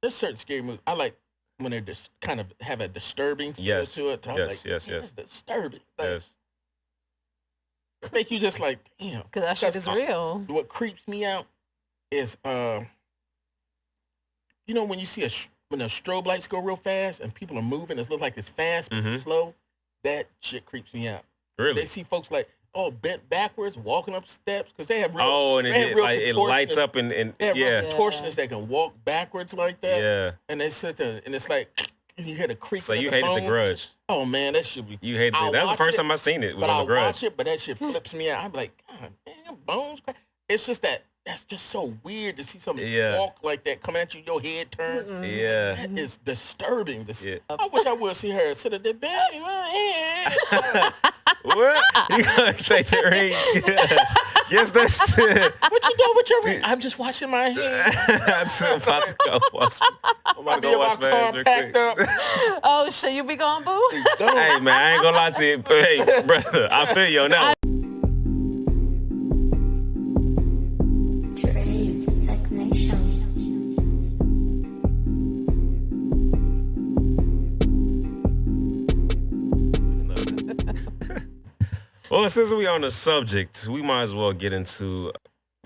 there's certain scary movies I like when they're just kind of have a disturbing feel to it. I'm like, it's disturbing. Like, make you just like, damn. Because that shit is real. What creeps me out is, you know, when you see when the strobe lights go real fast and people are moving, it looks like it's fast but it's slow. That shit creeps me out. Really? They see folks like, bent backwards, walking up steps, because they have real. And it lights up and contortionists that can walk backwards like that. Yeah. And they sit there and it's like, you hear the creak. So you hated The Grudge? Oh man, that should be. You hated it. That was the first time I seen it. Was on The Grudge. I watch it, but that shit flips me out. I'm like, God damn, bones. It's just that's just so weird to see something walk like that coming at you, your head turn. Mm-hmm. Yeah. That is disturbing. I wish I would see her sit at the bed. What? You gonna take the ring? Yes, that's it. What you doing with your ring? I'm just washing my hands. I'm about to go wash my hands packed up. Oh, shit, you be going, boo? Hey, man, I ain't gonna lie to you. Hey, brother, I feel you on that. Well, since we on the subject, we might as well get into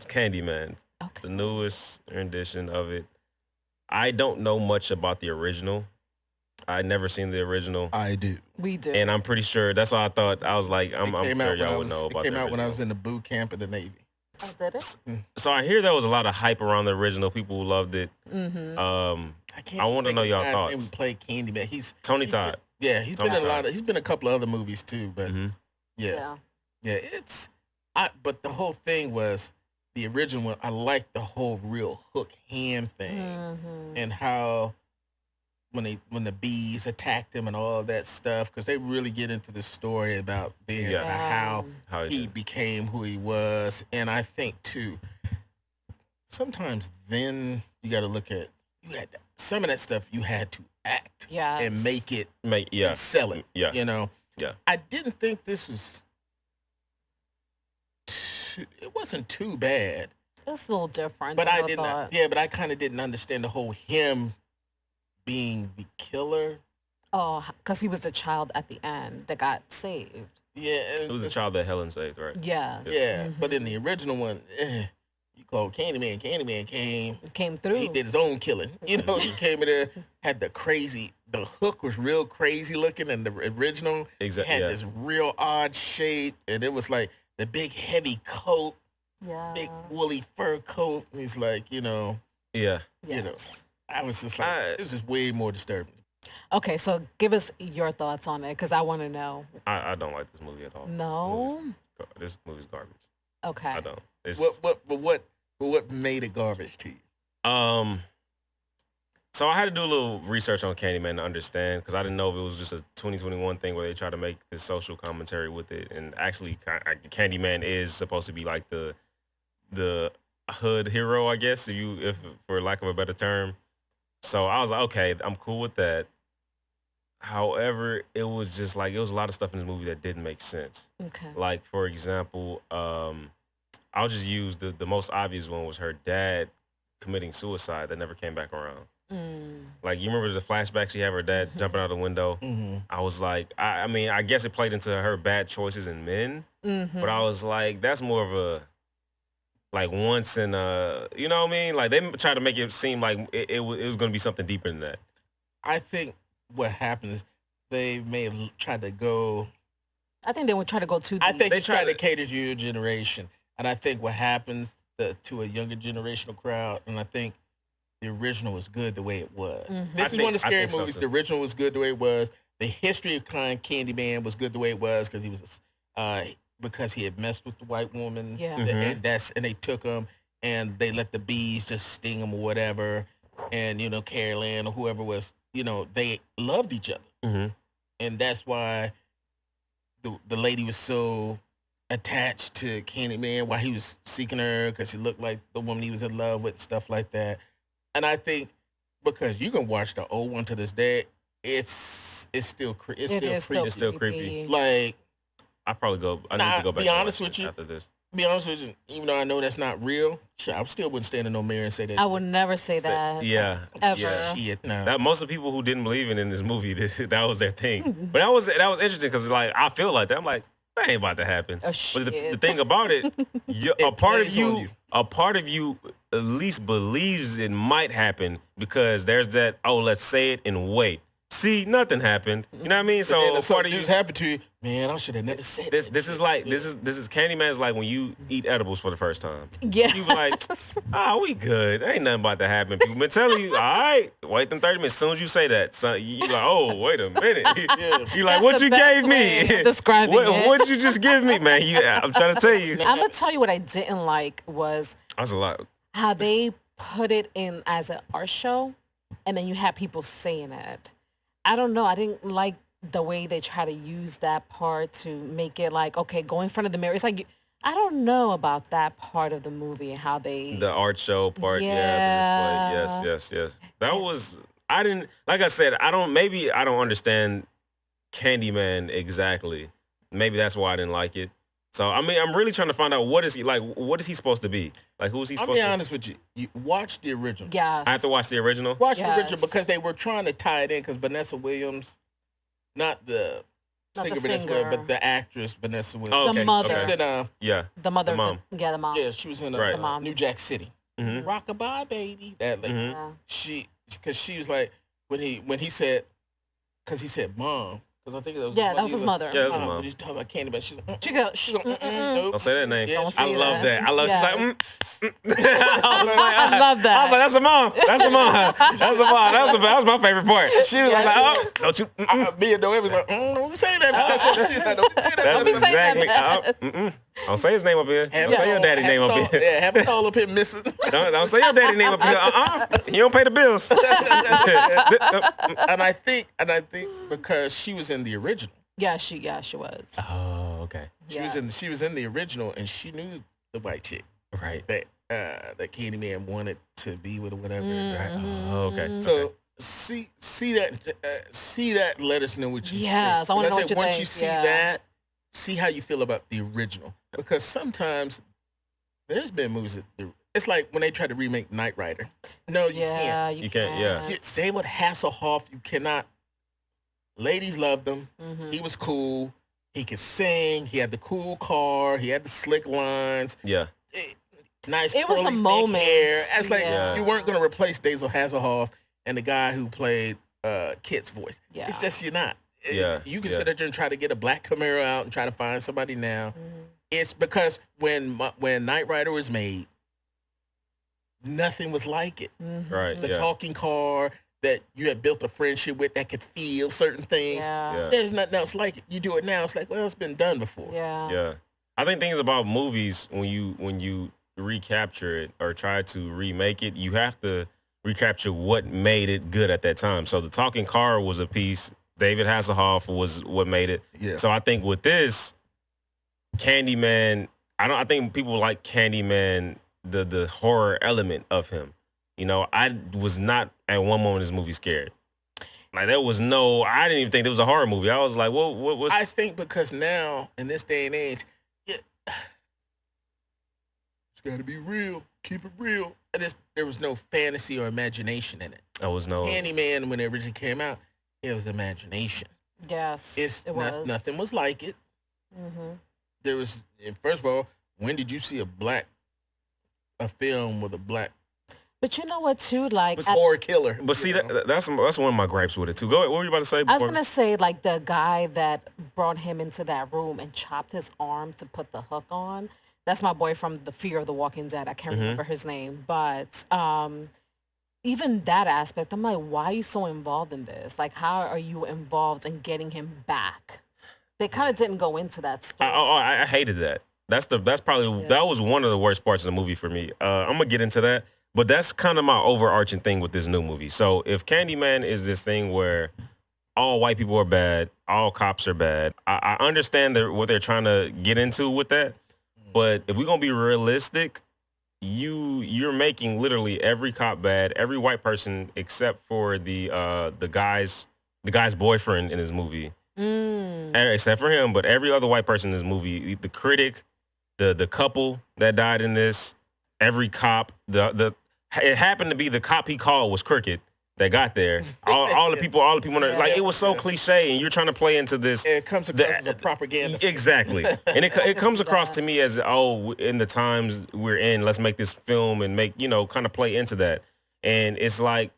Candyman, the newest rendition of it. I don't know much about the original. I never seen the original. I do. We do. And I'm pretty sure, that's why I thought, I was like, I'm sure y'all would know about it. It came out when I was in the boot camp of the Navy. Oh, did it? So I hear there was a lot of hype around the original. People loved it. Mm-hmm. I want to know y'all thoughts. He played Candyman. He's Tony Todd. He's been in he's been in a couple of other movies too, but yeah. But the whole thing was the original one. I liked the whole real hook hand thing and how when the bees attacked him and all that stuff, because they really get into the story about how he became who he was. And I think too, sometimes then you got to look at some of that stuff you had to act and make it and sell it. You know, I didn't think this was. It wasn't too bad. It was a little different. But I didn't. Yeah, but I kind of didn't understand the whole him being the killer. Oh, because he was the child at the end that got saved. Yeah, it was the child that Helen saved, right? Yeah. Yeah, but in the original one, you called Candyman. Candyman came through. He did his own killing. You know, he came in there, had the hook was real crazy looking, and the original had this real odd shape, and it was like the big heavy coat, big woolly fur coat. And he's like, you know, you know, I was just like, it was just way more disturbing. Okay, so give us your thoughts on it, because I want to know. I don't like this movie at all. No? This movie's garbage. Okay. I don't. It's what made it garbage to you? So I had to do a little research on Candyman to understand, because I didn't know if it was just a 2021 thing where they try to make this social commentary with it. And actually, Candyman is supposed to be like the hood hero, I guess, if for lack of a better term. So I was like, okay, I'm cool with that. However, it was just like, it was a lot of stuff in this movie that didn't make sense. Okay. Like, for example, I'll just use the most obvious one was her dad committing suicide that never came back around. Like, you remember the flashback she had her dad jumping out the window? I was like, I mean, I guess it played into her bad choices in men, but I was like, that's more of a, like, once in you know what I mean? Like, they tried to make it seem like it was going to be something deeper than that. I think what happened is they may have tried to go. I think they would try to go too deep. I think they tried to cater to your generation. And I think what happens to a younger generational crowd, and I think the original was good the way it was. This is one of the scary movies. The original was good the way it was. The history of Candyman was good the way it was, because he was because he had messed with the white woman. Yeah. And they took him and they let the bees just sting him or whatever. And, you know, Carol Ann or whoever was, you know, they loved each other. And that's why the lady was so attached to Candyman while he was seeking her, because she looked like the woman he was in love with, stuff like that. And I think because you can watch the old one to this day, it's still creepy. It's still creepy. Like, I need to go back. Be honest with you. After this. be honest with you, even though I know that's not real, I still wouldn't stand in no mirror and say that. I would never say that. Yeah. Ever. Yeah. Shit, no. That most of the people who didn't believe in this movie, that was their thing. But that was interesting because like I feel like that. I'm like, that ain't about to happen. Oh, shit. But the thing about it, a part of you at least believes it might happen because there's that, oh, let's say it and wait. See, nothing happened. You know what I mean? So a part of you happened to you, man. I should have never said this. This is Candyman's like when you eat edibles for the first time. Yeah. You be like, we good. Ain't nothing about to happen. People been telling you, all right, wait them 30 minutes. As soon as you say that, son, you like, oh, wait a minute. You like, what you gave me? Describing what did you just give me, man? I'm trying to tell you. I'm gonna tell you what I didn't like was that's a lot. How they put it in as an art show, and then you had people saying it. I don't know. I didn't like the way they try to use that part to make it like, okay, go in front of the mirror. It's like, I don't know about that part of the movie and how they... The art show part, the display. Yes. That was... I didn't... Like I said, I don't understand Candyman exactly. Maybe that's why I didn't like it. So, I mean, I'm really trying to find out what is he supposed to be? Like, who is he supposed to be? I'll be honest with you. You watch the original. Yes. I have to watch the original? Watch the original because they were trying to tie it in because Vanessa Williams, not the singer Vanessa Williams, but the actress Vanessa Williams. Oh, okay. The mother. She was in, the mother. The mom. The mom. Yeah, she was in the mom. New Jack City. Mm-hmm. Rockabye Baby. That lady. Mm-hmm. Because she was like, when he said, because he said mom. Because I think that was that was his mother. Yeah, that was his mom. When he's talking about Candyman, she goes, nope. Don't say that name. Yeah, I love that. I love. She's like, I love that. I was like, that's a mom. That's a mom. That's a mom. That was my favorite part. She was like, oh, don't you? Me and Noe was like, don't say that. She's like, don't say that. That's exactly. Don't say his name up here. Don't say your daddy's name up here. Yeah, have it all up here missing. Don't say your daddy's name up here. He don't pay the bills. And I think because she was in the original. Yeah, she was. Oh, okay. She was in the original, and she knew the white chick, right? That Candyman wanted to be with or whatever. Mm-hmm. Oh, okay. So see that. Let us know what you. Yes, I want to know what you think. Once you see that, see how you feel about the original, because sometimes there's been movies that it's like when they try to remake Knight Rider. No, you can't. You can't. Yeah. David Hasselhoff, you cannot. Ladies loved him. Mm-hmm. He was cool. He could sing. He had the cool car. He had the slick lines. Yeah. Nice. It was a moment. Hair. It's like you weren't going to replace David Hasselhoff and the guy who played Kit's voice. Yeah. It's just you're not. You can sit there and try to get a black Camaro out and try to find somebody now. Mm-hmm. It's because when Knight Rider was made, nothing was like it. Mm-hmm. Right. The talking car that you had built a friendship with that could feel certain things. Yeah. There's nothing else like it. You do it now, it's like, well, it's been done before. Yeah. I think things about movies, when you recapture it or try to remake it, you have to recapture what made it good at that time. So the talking car was a piece. David Hasselhoff was what made it. Yeah. So I think with this Candyman, I think people like Candyman, the horror element of him. You know, I was not at one moment in this movie scared. Like I didn't even think there was a horror movie. I was like, what? I think because now in this day and age, it's got to be real. Keep it real. There was no fantasy or imagination in it. There was no Candyman when it originally came out. It was imagination. Yes, it was. Nothing was like it. Mm-hmm. There was, first of all, when did you see a film with a black? But you know what, too? Like, or killer. But see, that's one of my gripes with it, too. Go ahead. What were you about to say? I was going to say, like, the guy that brought him into that room and chopped his arm to put the hook on. That's my boy from The Fear of the Walking Dead. I can't remember his name. But even that aspect, I'm like, why are you so involved in this? Like, how are you involved in getting him back? They kind of didn't go into that story. I hated that. That was one of the worst parts of the movie for me. I'm going to get into that. But that's kind of my overarching thing with this new movie. So if Candyman is this thing where all white people are bad, all cops are bad, I understand what they're trying to get into with that. But if we're going to be realistic, you're making literally every cop bad, every white person except for the guy's boyfriend in this movie. Except for him, but every other white person in this movie, the critic, the couple that died in this, every cop, it happened to be the cop he called was crooked that got there. All the people, like it was so cliche, and you're trying to play into this. It comes across as a propaganda. Exactly, and it comes across to me as in the times we're in, let's make this film and make kind of play into that. And it's like,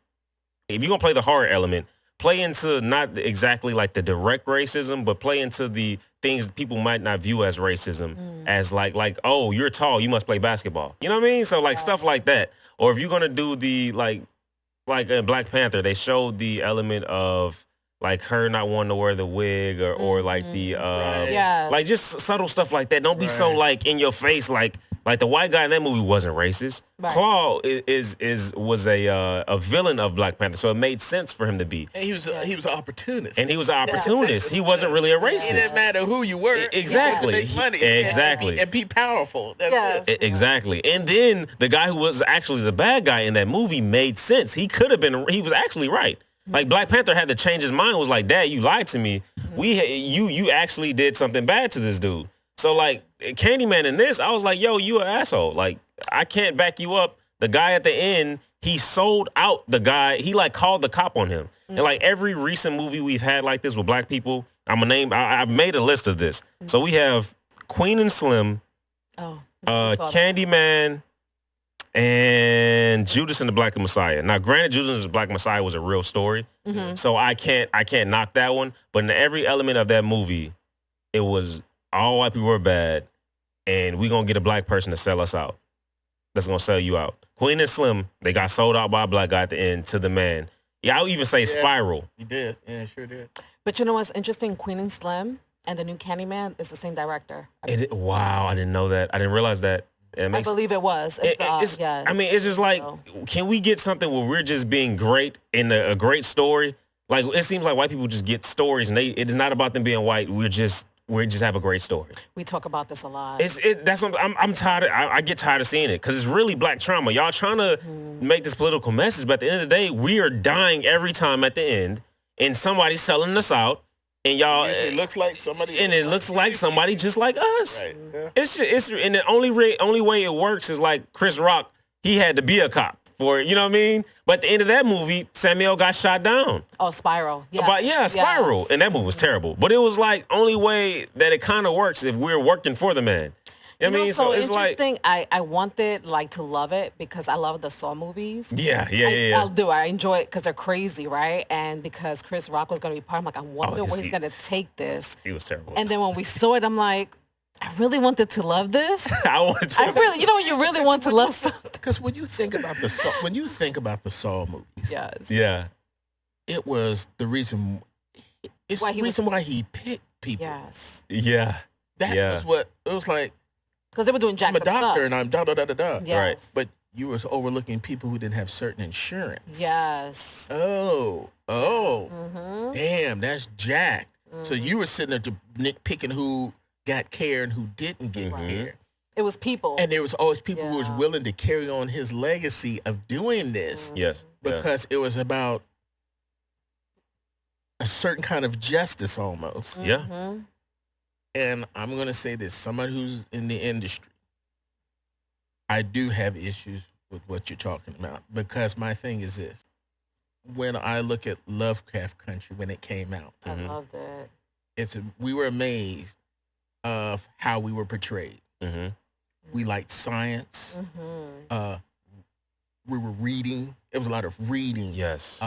if you're gonna play the horror element, play into not exactly like the direct racism, but play into the things people might not view as racism, as like, oh, you're tall, you must play basketball. You know what I mean? So like stuff like that. Or if you're gonna do the like in Black Panther, they showed the element of like her not wanting to wear the wig or like the like just subtle stuff like that. Don't be so like in your face like the white guy in that movie wasn't racist. Right. Claw was a villain of Black Panther, so it made sense for him to be. And he was an opportunist. And he was an opportunist. He wasn't really a racist. It didn't matter who you were. Exactly. Make money. Exactly. And be powerful. That's it. Exactly. And then the guy who was actually the bad guy in that movie made sense. He was actually right. Like Black Panther had to change his mind. Was like, Dad, you lied to me. You actually did something bad to this dude. So like Candyman in this, I was like, yo, you an asshole. Like I can't back you up. The guy at the end, he sold out the guy. He like called the cop on him. And like every recent movie we've had like this with black people, I've made a list of this. So we have Queen and Slim, Candyman, and Judas and the Black Messiah. Now, granted, Judas and the Black Messiah was a real story, so I can't knock that one. But in every element of that movie, it was all white people were bad, and we gonna get a black person to sell us out. That's gonna sell you out. Queen and Slim, they got sold out by a black guy at the end to the man. Yeah, I would even say Spiral. You did, yeah, sure did. But you know what's interesting? Queen and Slim and the new Candyman is the same director. Wow, I didn't know that. I didn't realize that. I believe it was. Yes. I mean, it's just like, can we get something where we're just being great in a great story? Like, it seems like white people just get stories, and it is not about them being white. We just have a great story. We talk about this a lot. That's what I'm tired of. I get tired of seeing it because it's really black trauma. Y'all trying to make this political message, but at the end of the day, we are dying every time at the end, and somebody's selling us out. And y'all, it looks like somebody, and it looks like somebody just like us. Right. Yeah. It's and the only way it works is like Chris Rock. He had to be a cop for it, you know what I mean? But at the end of that movie, Samuel got shot down. Oh, Spiral. Yeah. Spiral. Yes. And that movie was terrible. But it was like only way that it kind of works if we're working for the man. You know what I mean? So it's interesting. I wanted like to love it because I love the Saw movies. Yeah. I do. I enjoy it because they're crazy, right? And because Chris Rock was going to be part, I'm like, I wonder where he's going to take this. He was terrible. And then when we saw it, I'm like, I really wanted to love this. I really, you really want to love something. Because when you think about the Saw movies, yes, yeah, it was the reason. It's the reason why he picked people. Yes. Yeah. That was what it was like. Because they were doing jacked I'm a doctor stuff. and I'm da-da-da-da-da. Yes. Right. But you was overlooking people who didn't have certain insurance. Yes. Oh. Damn, that's jacked. So you were sitting there nitpicking who got care and who didn't get care. It was people. And there was always people who was willing to carry on his legacy of doing this. Yes. Because it was about a certain kind of justice almost. Yeah. And I'm going to say this, somebody who's in the industry, I do have issues with what you're talking about because my thing is this. When I look at Lovecraft Country when it came out, I loved it. We were amazed of how we were portrayed. We liked science. We were reading. It was a lot of reading. Yes.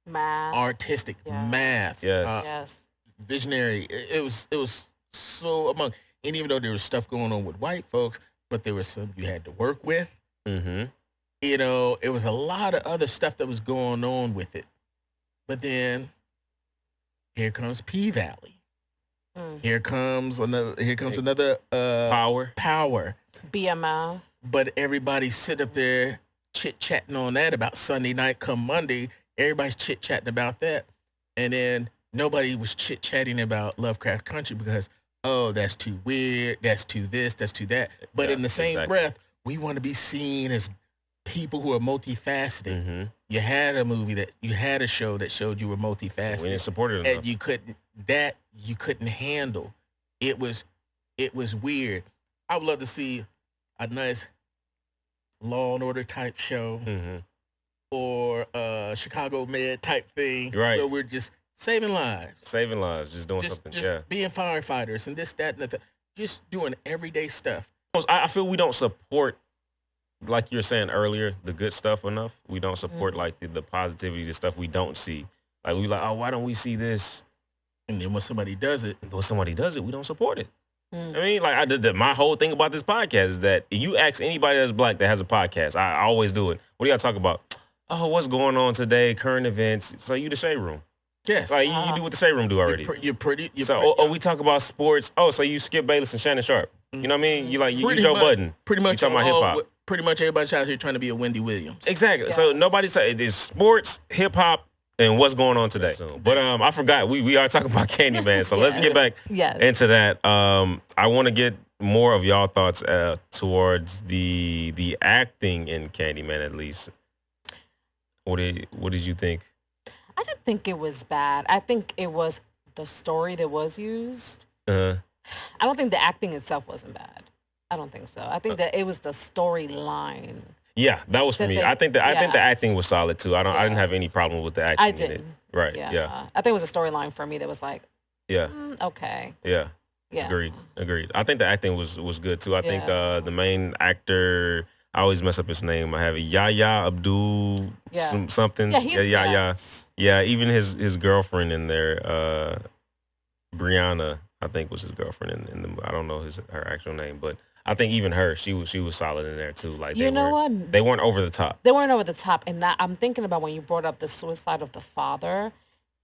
Math. Artistic math. Yes. Visionary. It was so among, and even though there was stuff going on with white folks, but there was some you had to work with. You know, it was a lot of other stuff that was going on with it. But then here comes P-Valley. Here comes another power. BMF. But everybody sit up there chit-chatting on that about Sunday night come Monday. Everybody's chit-chatting about that. And then nobody was chit-chatting about Lovecraft Country because, oh, that's too weird, that's too this, that's too that. But in the same breath, we want to be seen as people who are multifaceted. You had a show that showed you were multifaceted. We didn't support it enough. And you couldn't handle. It was weird. I would love to see a nice Law and Order type show or Chicago Med type thing, right? Where we're just saving lives, just doing something, just being firefighters and this, that, and just doing everyday stuff. I feel we don't support, like you were saying earlier, the good stuff enough. We don't support like the positivity, the stuff we don't see. Like we like, oh, why don't we see this? And then when somebody does it, we don't support it. I mean, like I did my whole thing about this podcast is that you ask anybody that's black that has a podcast, I always do it. What do y'all talk about? Oh, what's going on today? Current events. So you the Shade Room. Yes. Like you do what the Shade Room do already. You're pretty. We talk about sports. Oh, so you Skip Bayless and Shannon Sharp. You know what I mean? You Joe Budden. Pretty much. You talking about hip hop. Pretty much everybody's out here trying to be a Wendy Williams. Exactly. Yes. So nobody's saying it's sports, hip hop, and what's going on today. But I forgot we are talking about Candyman. So let's get back into that. I want to get more of y'all thoughts towards the acting in Candyman, at least. What did you think? I didn't think it was bad. I think it was the story that was used. I don't think the acting itself wasn't bad. I don't think so. I think that it was the storyline. Yeah, that was for me. I think the acting was solid too. I didn't have any problem with the acting. I didn't. In it. Right. Yeah. I think it was a storyline for me that was like, okay. Yeah. Agreed. I think the acting was good too. I think the main actor, I always mess up his name. I have Yahya Abdul something. Yeah, Yeah, even his girlfriend in there, Brianna, I think was his girlfriend in the I don't know her actual name, but I think even her, she was solid in there too. Like they weren't over the top. They weren't over the top. And now I'm thinking about when you brought up the suicide of the father,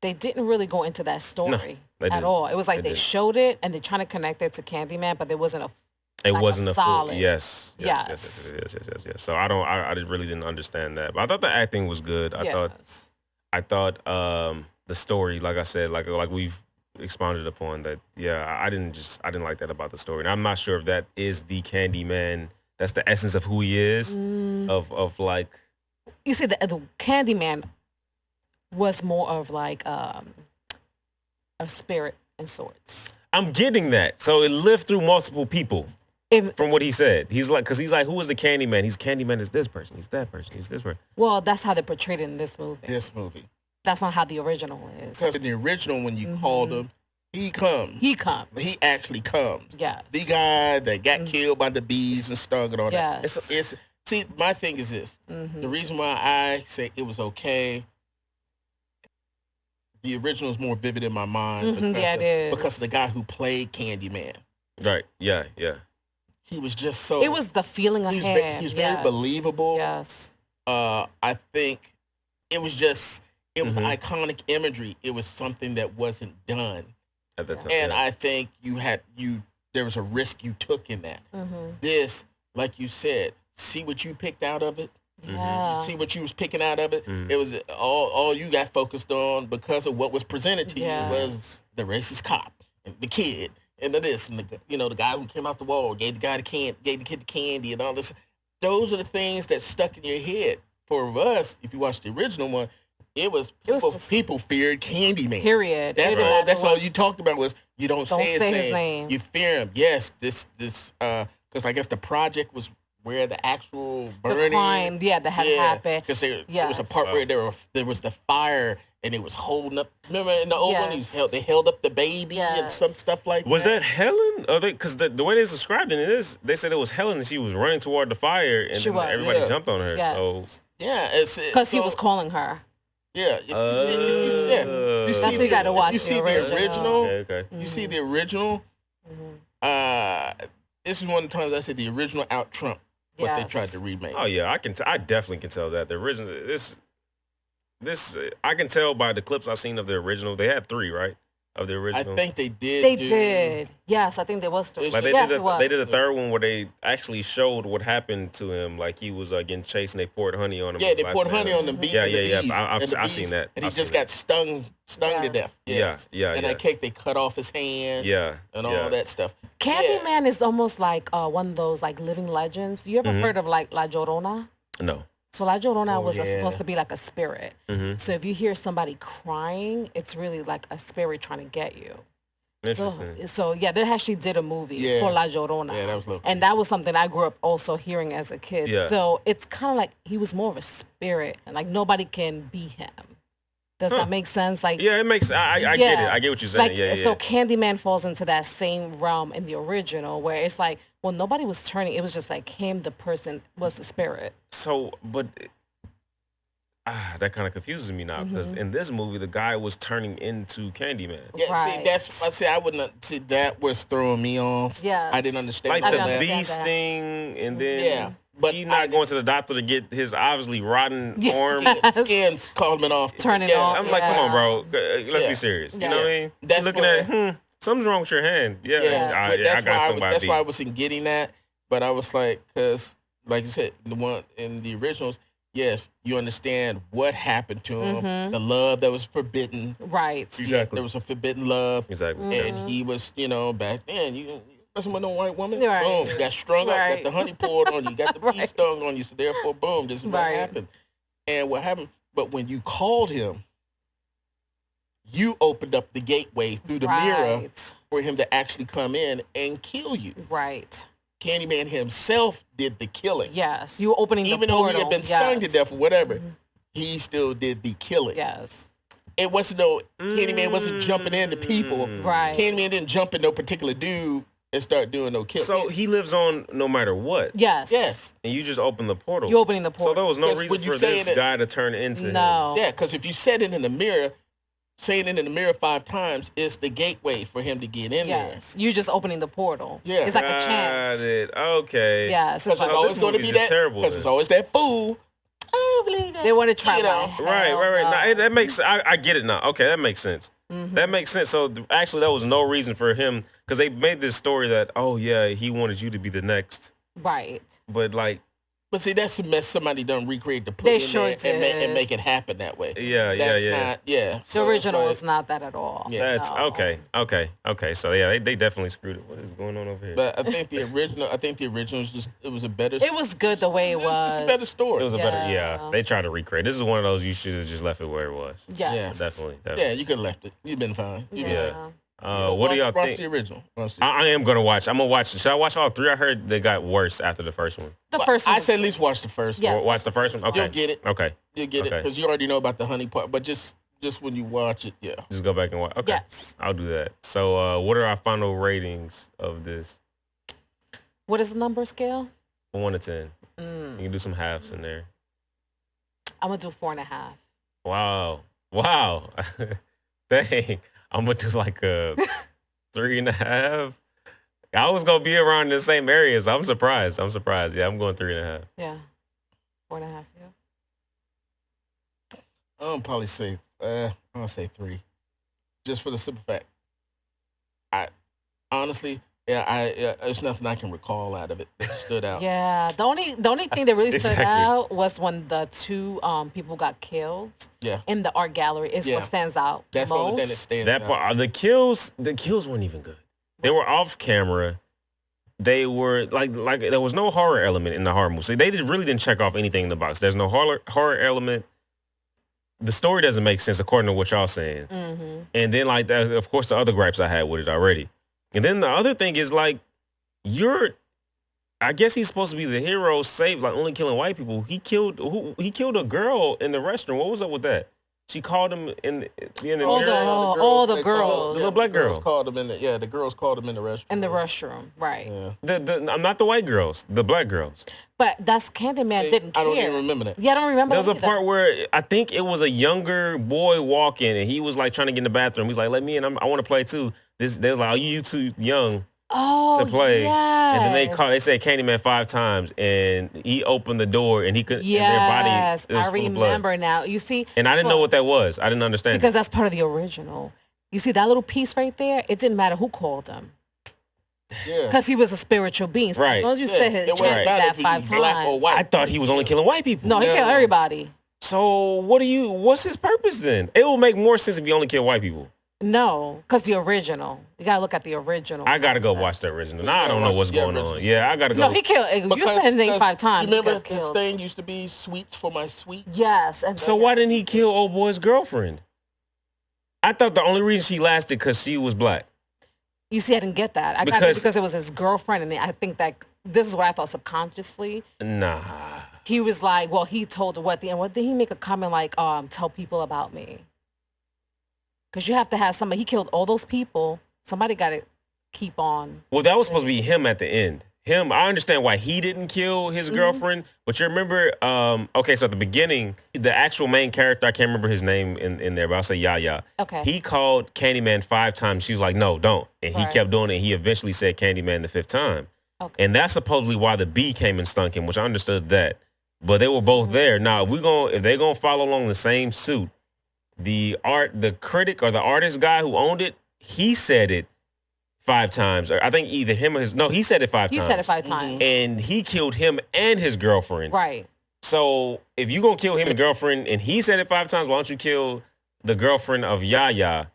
they didn't really go into that story at all. It was like they showed it and they're trying to connect it to Candyman, but there wasn't a solid. Yes. So I just really didn't understand that. But I thought the acting was good. I thought the story, like I said, like we've expounded upon that. Yeah, I didn't like that about the story. And I'm not sure if that is the Candyman. That's the essence of who he is. Of like, you see, the Candyman was more of like a spirit in sorts. I'm getting that. So it lived through multiple people. From what he said, he's like, who is the Candyman? He's Candyman is this person. He's that person. He's this person. Well, that's how they portrayed it in this movie. That's not how the original is. Because in the original, when you called him, he comes. He actually comes. Yeah. The guy that got killed by the bees and stung and all that. See, my thing is this. The reason why I say it was okay, the original is more vivid in my mind because of the guy who played Candyman. Right. Yeah. He was just so... It was the feeling of him. He was very believable. Yes. I think it was just... It was iconic imagery. It was something that wasn't done at that time. And I think there was a risk you took in that. This, like you said, see what you picked out of it. Yeah. You see what you was picking out of it. It was all you got focused on because of what was presented to you was the racist cop and the kid and this and the guy who came out the wall gave the kid the candy and all this. Those are the things that stuck in your head. For us, if you watch the original one, people feared Candyman. Period. That's all you talked about was you don't say his name. You fear him. Yes, this because I guess the project was where the actual burning, the crime, that had happened. Because there was a part where there was the fire and it was holding up. Remember in the old one, they held up the baby and some stuff like that. Was that Helen? Because the way they described it is they said it was Helen and she was running toward the fire and then everybody jumped on her. Yes. So because he was calling her. Yeah, that's what you got to watch. You see the original. Okay. You see the original. This is one of the times I said the original out Trump what they tried to remake. Oh yeah, I definitely can tell that the original. This I can tell by the clips I've seen of the original. They had 3, right? Of the original. I think they did. They did. Yes, I think there was 3. Like they did a third one where they actually showed what happened to him. Like he was getting chased and they poured honey on him. Yeah, they poured honey on the bees. Yeah. I've seen that. And he just got stung to death. Yes. Yeah. And that cake, they cut off his hand. Yeah. And all that stuff. Candyman is almost like one of those like living legends. You ever heard of like La Llorona? No. So La Llorona was supposed to be like a spirit. So if you hear somebody crying, it's really like a spirit trying to get you. Interesting. So yeah, they actually did a movie. It's called La Llorona. Yeah, that was low. And that was something I grew up also hearing as a kid. Yeah. So it's kind of like he was more of a spirit, and like nobody can be him. Does that make sense? Like, yeah, it makes. I get it. I get what you're saying. Like, so Candyman falls into that same realm in the original, where it's like, well, nobody was turning. It was just like him, the person was the spirit. So, but that kind of confuses me now because in this movie, the guy was turning into Candyman. Yeah, I wouldn't see that was throwing me off. Yeah, I didn't understand like that. The bee sting, and then but he's not going to the doctor to get his obviously rotten arm. Skin's coming off. Turning off. I'm like, come on, bro. Let's be serious. You know what I mean? That's looking at, something's wrong with your hand. That's why I wasn't getting that. But I was like, because, like you said, the one in the originals, yes, you understand what happened to him, the love that was forbidden. Right. Exactly. There was a forbidden love. Exactly. And he was, back then, you messing with no white woman, right. boom, got strung up, got the honey poured on you, got the bee stung on you, so therefore, boom, this is what happened. And what happened, but when you called him, you opened up the gateway through the mirror for him to actually come in and kill you. Right. Candyman himself did the killing. Yes, you opening even the portal. Even though he had been stung to death or whatever, he still did the killing. Yes. It wasn't Candyman wasn't jumping into people. Right. Candyman didn't jump in no particular dude and start doing no killing. So he lives on no matter what. Yes. Yes. And you just open the portal. You opening the portal. So there was no reason for this guy to turn into him. Yeah, because if you said it in the mirror, saying it in the mirror 5 times is the gateway for him to get in there. Yes, you're just opening the portal. Yeah, it's like a chance. Okay. Yeah, because it's always going to be that. Because it's always that fool. I don't believe that. They want to try. Right. No, that makes. I get it now. Okay, that makes sense. That makes sense. So actually, there was no reason for him because they made this story that he wanted you to be the next. Right. But like. But see, that's a mess somebody done recreate the put they in sure there and make it happen that way. Yeah. The original is not that at all. Yeah. That's okay. So they definitely screwed it. What is going on over here? But I think the original was just it was a better. It was good the way it was. It was a better story. It was a better. Yeah. They tried to recreate. This is one of those you should have just left it where it was. Yeah. Definitely. Yeah, you could have left it. You've been fine. What do y'all think? Watch the original. I am gonna watch. I'm gonna watch. Should I watch all 3? I heard they got worse after the first one. The first one. I said at least watch the first one. Yes, watch the first one. Okay. You'll get it. Okay. You'll get it because you already know about the honey part. But just when you watch it, just go back and watch. Okay. Yes. I'll do that. So, what are our final ratings of this? What is the number scale? 1 to 10. You can do some halves in there. I'm gonna do 4.5. Wow. Dang. I'm gonna do like a 3.5. I was gonna be around the same areas. I'm surprised. Yeah, I'm going 3.5. Yeah, 4.5. Yeah. I'll probably say I'll say 3, just for the simple fact. I honestly, there's nothing I can recall out of it that stood out. Yeah, the only thing that really stood out was when the 2 people got killed. Yeah. In the art gallery is what stands out. That's the only thing that stands out. That part, the kills weren't even good. They were off camera. They were like there was no horror element in the horror movie. So they really didn't check off anything in the box. There's no horror element. The story doesn't make sense according to what y'all saying. And then like that, of course, the other gripes I had with it already. And then the other thing is like, I guess he's supposed to be the hero, only killing white people. He killed a girl in the restaurant. What was up with that? She called him in the all the girls. The little black girls called him in the girls called him in the restroom. In the restroom, right. Yeah. I'm not the white girls, the black girls. But that's Candyman didn't care. I don't even remember that. Yeah, I don't remember. There was a part where I think it was a younger boy walking and he was like trying to get in the bathroom. He's like, let me in, I want to play too. They was like, you too young to play. Yes. And then they said Candyman 5 times and he opened the door and he could, and their body was I remember now. You see? And I didn't know what that was. I didn't understand because that's part of the original. You see that little piece right there? It didn't matter who called him. Yeah. Because he was a spiritual being. So as long as you said that 5 times. Black or white. I thought he was only killing white people. No, he killed everybody. So what's his purpose then? It will make more sense if you only kill white people. No, because the original. You gotta look at the original. I gotta go watch the original. Now I don't know what's going on. Yeah, I gotta go. No, he killed. You said his name 5 times. You remember his thing used to be sweets for my sweet? Yes. And so why didn't he kill old boy's girlfriend? I thought the only reason she lasted because she was black. You see, I didn't get that. I got it because it was his girlfriend, and I think that this is what I thought subconsciously. Nah. He was like, well, he told her at the end. What did he make a comment like, tell people about me? Because you have to have somebody. He killed all those people. Somebody got to keep on. Well, that was supposed to be him at the end. Him, I understand why he didn't kill his girlfriend, but you remember, okay, so at the beginning, the actual main character, I can't remember his name in there, but I'll say Yaya. Okay. He called Candyman 5 times. She was like, no, don't. And he kept doing it. He eventually said Candyman the 5th time. Okay. And that's supposedly why the bee came and stunk him, which I understood that. But they were both there. Now, if they're going to follow along the same suit, the critic or the artist guy who owned it, he said it 5 times. Or I think either him or he said it 5 times. He said it 5 times. And he killed him and his girlfriend. Right. So if you're going to kill him and his girlfriend and he said it 5 times, why don't you kill the girlfriend of Yaya?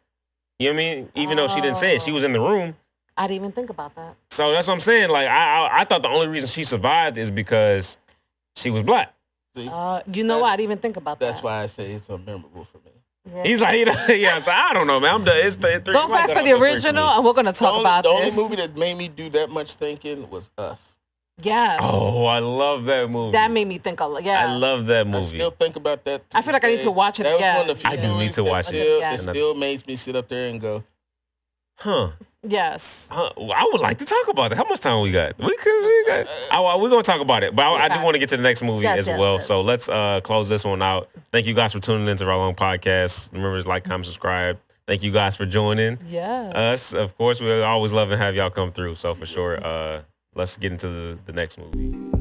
You know what I mean? Even though she didn't say it, she was in the room. I didn't even think about that. So that's what I'm saying. Like, I thought the only reason she survived is because she was black. See, you know what? I didn't even think about that. That's why I say it's unmemorable for me. Yeah. He's like, yeah, so I don't know, man. I'm done. It's 3. Go back for the original, and we're going to talk about this. The only movie that made me do that much thinking was Us. Yes. Oh, I love that movie. That made me think a lot. Yeah. I love that movie. I still think about that. I feel like I need to watch it again. That was one of the few I do need to watch it. It still makes me sit up there and go, huh. Yes. I would like to talk about it. How much time we got? We're going to talk about it. But I do want to get to the next movie as well. Yes. So let's close this one out. Thank you guys for tuning into our own podcast. Remember to like, comment, subscribe. Thank you guys for joining us. Of course, we always love to have y'all come through. So for sure, let's get into the next movie.